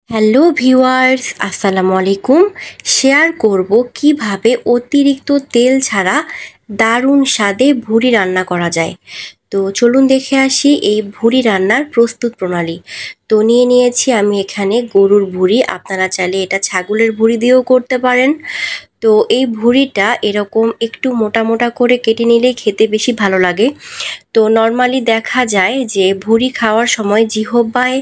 Hello viewers, আসসালামু আলাইকুম। Share করব কিভাবে অতিরিক্ত তেল ছাড়া দারুণ স্বাদে ভুড়ি রান্না করা যায়। তো চলুন দেখে আসি এই ভুড়ি রান্নার প্রস্তুত প্রণালী। তো নিয়ে নিয়েছি আমি এখানে গরুর ভুড়ি, আপনারা চাইলে এটা ছাগলের ভুড়ি দিয়েও করতে পারেন। তো এই ভুড়িটা এরকম একটু মোটা মোটা করে কেটে নিলে খেতে বেশি ভালো লাগে। তো নর্মালি দেখা যায় যে ভুড়ি খাওয়ার সময় জিহ্বায়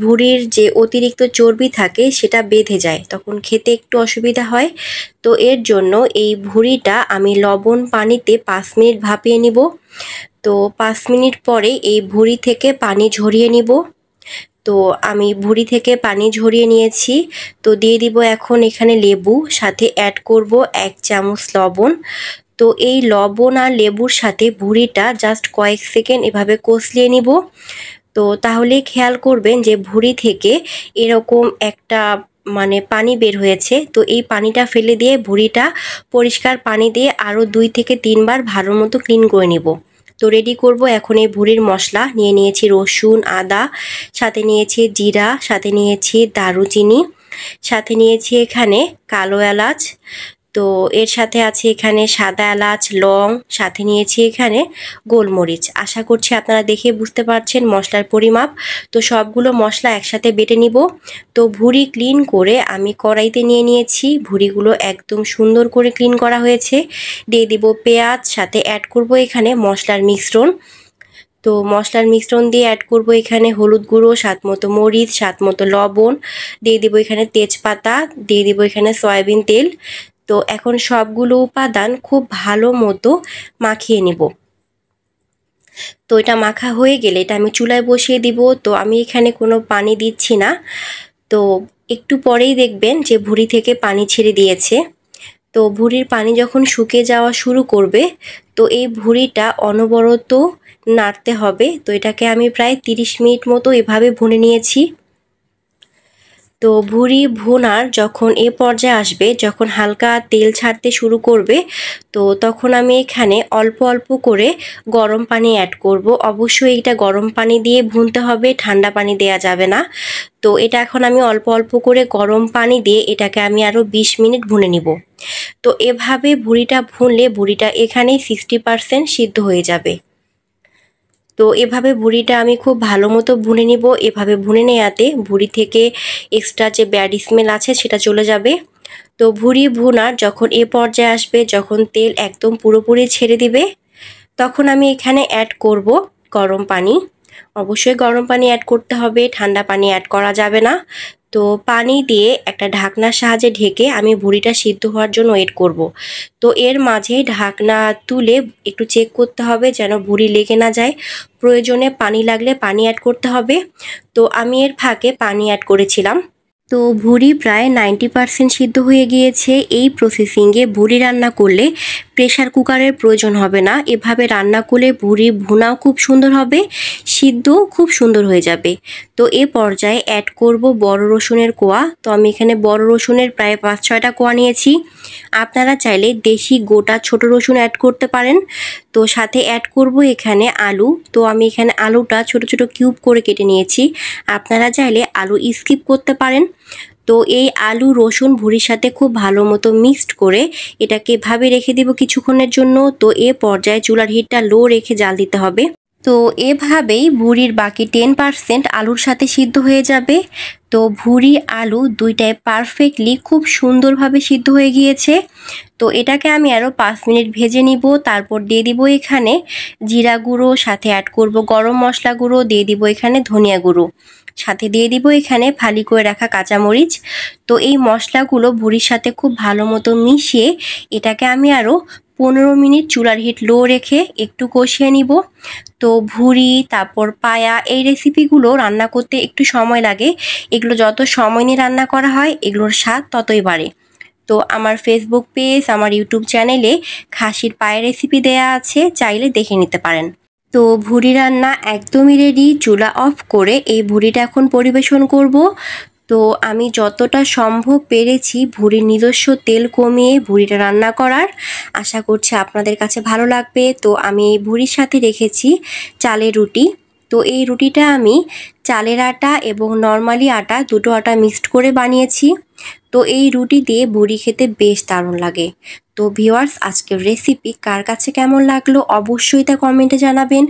ভুড়ির যে অতিরিক্ত চর্বি থাকে সেটা বেঁধে যায়, তখন খেতে একটু অসুবিধা হয়। তো এর জন্য এই ভুড়িটা আমি লবণ পানিতে 5 মিনিট ভাপিয়ে নিব। তো 5 মিনিট পরে এই ভুড়ি থেকে পানি ঝরিয়ে নিব। তো আমি ভুড়ি থেকে পানি ঝরিয়ে নিয়েছি। তো দিয়ে দিব এখন এখানে লেবু, সাথে অ্যাড করব 1 চামচ লবণ। তো এই লবণ আর লেবুর সাথে ভুড়িটা জাস্ট কয়েক সেকেন্ড এভাবে কষলিয়ে নিব। তো তাহলে খেয়াল করবেন যে ভুড়ি থেকে এরকম একটা পানি বের হয়েছে। তো এই পানিটা ফেলে দিয়ে ভুড়িটা পরিষ্কার পানি দিয়ে আরও 2 থেকে 3 বার ভালো মতো ক্লিন করে নিব। তো রেডি করব এখন এই ভুড়ির মশলা। নিয়ে নিয়েছি রসুন, আদা, সাথে নিয়েছি জিরা, সাথে নিয়েছি দারুচিনি, সাথে নিয়েছি এখানে কালো এলাচ। তো এর সাথে আছে এখানে সাদা এলাচ, লং, সাথে নিয়েছি এখানে গোলমরিচ। আশা করছি আপনারা দেখে বুঝতে পারছেন মশলার পরিমাপ। তো সবগুলো মশলা একসাথে বেটে নিব। তো ভুড়ি ক্লিন করে আমি কড়াইতে নিয়ে নিয়েছি। ভুড়িগুলো একদম সুন্দর করে ক্লিন করা হয়েছে। দিয়ে দিব পেঁয়াজ, সাথে অ্যাড করব এখানে মশলার মিশ্রণ। তো মশলার মিশ্রণ দিয়ে অ্যাড করব এখানে হলুদ গুঁড়ো, স্বাদ মতো মরিচ, স্বাদ মতো লবণ, দিয়ে দিব এখানে তেজপাতা, দিয়ে দিব এখানে সয়াবিন তেল। তো এখন সবগুলো উপাদান খুব ভালো মতো মাখিয়ে নিব। তো এটা মাখা হয়ে গেলে এটা আমি চুলায় বসিয়ে দিব। তো আমি এখানে কোনো পানি দিচ্ছি না। তো একটু পরেই দেখবেন যে ভুড়ি থেকে পানি ছেড়ে দিয়েছে। তো ভুড়ির পানি যখন শুকিয়ে যাওয়া শুরু করবে, তো এই ভুড়িটা অনবরত নাড়তে হবে। তো এটাকে আমি প্রায় 30 মিনিট মতো এভাবে ভুনে নিয়েছি। তো ভুড়ি ভুনার যখন এ পর্যায়ে আসবে, যখন হালকা তেল ছাড়তে শুরু করবে, তো তখন আমি এখানে অল্প অল্প করে গরম পানি অ্যাড করব। অবশ্যই এটা গরম পানি দিয়ে ভুনতে হবে, ঠান্ডা পানি দেয়া যাবে না। তো এটা এখন আমি অল্প অল্প করে গরম পানি দিয়ে এটাকে আমি আরও 20 মিনিট ভুনে নিব। তো এভাবে ভুড়িটা ভুনলে ভুড়িটা এখানেই 60% সিদ্ধ হয়ে যাবে। তো এভাবে ভুড়িটা আমি খুব ভালো মতো ভুনে নিব। এভাবে ভুনে নেওয়াতে ভুড়ি থেকে এক্সট্রা যে ব্যাড স্মেল আছে সেটা চলে যাবে। তো ভুড়ি ভুনার যখন এ পর্যায়ে আসবে, যখন তেল একদম পুরোপুরি ছেড়ে দিবে, তখন আমি এখানে অ্যাড করব গরম পানি। অবশ্যই গরম পানি অ্যাড করতে হবে, ঠান্ডা পানি অ্যাড করা যাবে না। তো পানি দিয়ে একটা ঢাকনার সাহায্যে ঢেকে আমি ভুড়িটা সিদ্ধ হওয়ার জন্য ওয়েট করব। তো এর মাঝে ঢাকনা তুলে একটু চেক করতে হবে যেন ভুড়ি লেগে না যায়। প্রয়োজনে পানি লাগলে পানি অ্যাড করতে হবে। তো আমি এর ফাঁকে পানি অ্যাড করেছিলাম। তো ভুড়ি প্রায় 90% সিদ্ধ হয়ে গিয়েছে। এই প্রসেসিংয়ে ভুড়ি রান্না করলে প্রেশার কুকারের প্রয়োজন হবে না। এভাবে রান্না করলে ভুড়ি ভুনাও খুব সুন্দর হবে, সিদ্ধও খুব সুন্দর হয়ে যাবে। তো এ পর্যায়ে অ্যাড করব বড় রসুনের কোয়া। তো আমি এখানে বড় রসুনের প্রায় 5-6টা কোয়া নিয়েছি। আপনারা চাইলে দেশি গোটা ছোট রসুন অ্যাড করতে পারেন। তো সাথে অ্যাড করব এখানে আলু। তো আমি এখানে আলুটা ছোট ছোট কিউব করে কেটে নিয়েছি। আপনারা চাইলে আলু স্কিপ করতে পারেন। তো এই আলু রসুন ভুড়ির সাথে খুব ভালো মতো মিক্সড করে এটাকে এভাবে রেখে দিব কিছুক্ষণের জন্য। তো এ পর্যায়ে চুলার হিটটা লো রেখে জাল দিতে হবে। তো এভাবেই ভুড়ির বাকি 10% আলুর সাথে সিদ্ধ হয়ে যাবে। তো ভুড়ি আলু দুইটাই পারফেক্টলি খুব সুন্দরভাবে সিদ্ধ হয়ে গিয়েছে। তো এটাকে আমি আরও 5 মিনিট ভেজে নিব। তারপর দিয়ে দিব এখানে জিরা গুঁড়ো, সাথে অ্যাড করব গরম মশলা গুঁড়ো, দিয়ে দিব এখানে ধনিয়া গুঁড়ো, সাথে দিয়ে দিব এখানে ফালি করে রাখা কাঁচামরিচ। তো এই মশলাগুলো ভুড়ির সাথে খুব ভালো মতো মিশিয়ে এটাকে আমি আরও 15 মিনিট চুলার হিট লো রেখে একটু কষিয়ে নিব। তো ভুড়ি, তারপর পায়া, এই রেসিপিগুলো রান্না করতে একটু সময় লাগে। এগুলো যত সময় নিয়ে রান্না করা হয় এগুলোর স্বাদ ততই বাড়ে। তো আমার ফেসবুক পেজ, আমার ইউটিউব চ্যানেলে খাসির পায়ের রেসিপি দেয়া আছে, চাইলে দেখে নিতে পারেন। তো ভুড়ি রান্না একদমই রেডি। চুলা অফ করে এই ভুড়িটা এখন পরিবেশন করব। তো আমি যতটা সম্ভব পেরেছি ভুড়ির নিজস্ব তেল কমিয়ে ভুড়িটা রান্না করার। আশা করছি আপনাদের কাছে ভালো লাগবে। তো আমি এই ভুড়ির সাথে রেখেছি চালের রুটি। তো এই রুটিটা আমি চালের আটা এবং নর্মালি আটা দুটো আটা মিক্সড করে বানিয়েছি। তো এই রুটি দিয়ে ভুড়ি খেতে বেশ দারুণ লাগে। তো ভিউয়ার্স, আজকের রেসিপি কার কাছে কেমন লাগলো অবশ্যই তা কমেন্টে জানাবেন।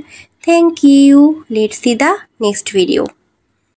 Thank you. Let's see the next video.